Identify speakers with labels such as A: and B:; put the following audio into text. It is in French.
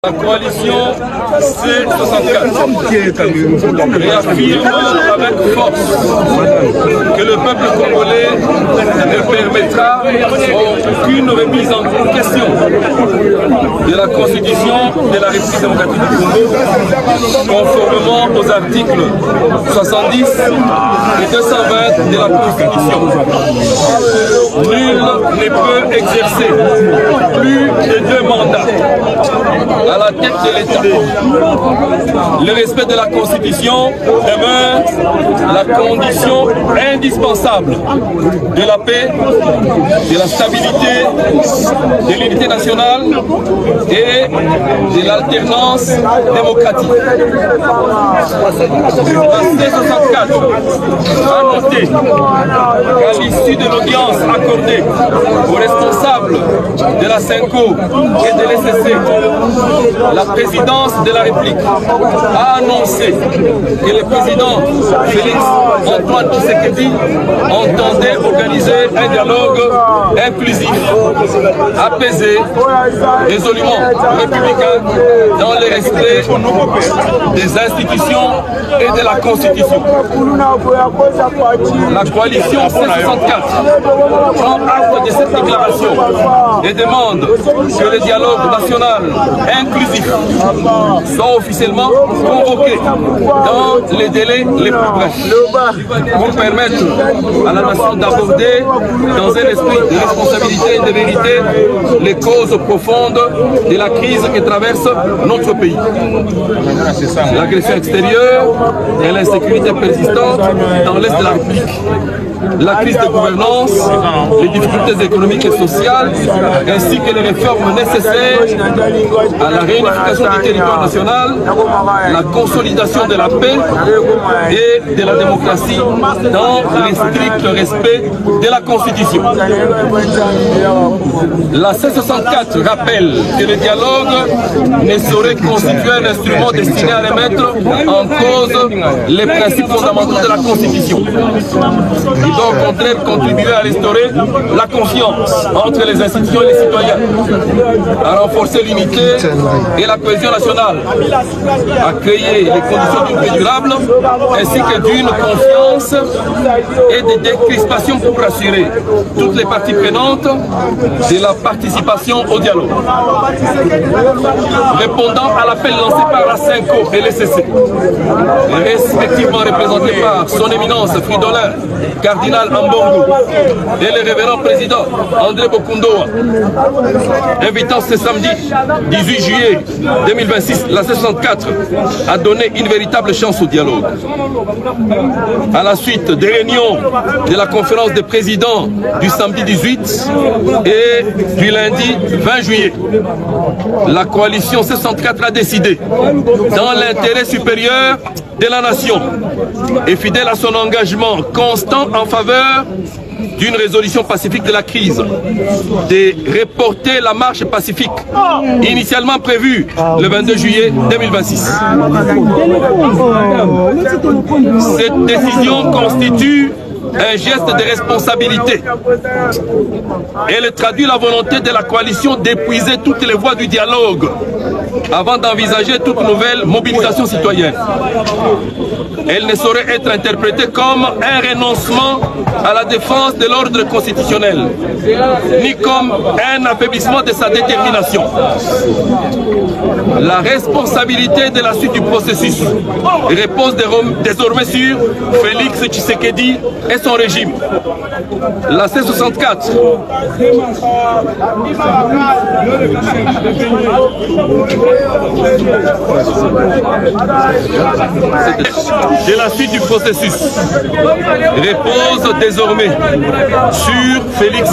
A: La coalition C64 réaffirme avec force que le peuple congolais ne permettra aucune remise en question de la Constitution de la République démocratique du Congo, conformément aux articles 70 et 220 de la Constitution. Nul ne peut exercer plus de 2 mandats à la tête de l'État. Le respect de la Constitution demeure la condition indispensable de la paix, de la stabilité, de l'unité nationale et de l'alternance démocratique. La C64 a noté qu'à l'issue de l'audience accordée aux responsables de la CENCO et de l'ECC, la présidence de la République a annoncé que le président Félix Antoine Tshisekedi entendait organiser un dialogue inclusif, apaisé, résolument républicain, dans le respect des institutions et de la Constitution. La coalition C64 prend acte de cette déclaration et demande que le dialogue national inclusif soit officiellement convoqué dans les délais les plus brefs pour permettre à la nation d'aborder dans un esprit de responsabilité et de vérité les causes profondes de la crise que traverse notre pays. L'agression extérieure et l'insécurité persistante dans l'Est de la République, la crise de gouvernance, les difficultés économiques et sociales, ainsi que les réformes nécessaires à la réunification du territoire national, la consolidation de la paix et de la démocratie dans le strict respect de la Constitution. La C64 rappelle que le dialogue ne saurait constituer un instrument destiné à remettre en cause les principes fondamentaux de la Constitution. Il doit au contraire contribuer à restaurer la confiance entre les institutions et les citoyens, à renforcer l'unité et la cohésion nationale, à créer les conditions d'une paix durable ainsi que d'une confiance et de décrispation pour assurer toutes les parties prenantes de la participation au dialogue. Répondant à l'appel lancé par la CENCO et l'ECC, respectivement représentés par son éminence Fridolin, cardinal Ambongo et le révérend président André Bokundoa, invitant ce samedi 18 juillet 2026, la C64 a donné une véritable chance au dialogue. À la suite des réunions de la conférence des présidents du samedi 18 et du lundi 20 juillet, la coalition C64 a décidé, dans l'intérêt supérieur de la nation et fidèle à son engagement constant en faveur d'une résolution pacifique de la crise, de reporter la marche pacifique initialement prévue le 22 juillet 2026. Cette décision constitue un geste de responsabilité. Elle traduit la volonté de la coalition d'épuiser toutes les voies du dialogue avant d'envisager toute nouvelle mobilisation citoyenne. Elle ne saurait être interprétée comme un renoncement à la défense de l'ordre constitutionnel, ni comme un affaiblissement de sa détermination. La responsabilité de la suite du processus repose désormais sur Félix Tshisekedi et son régime. La C64 de la suite du processus repose désormais sur Félix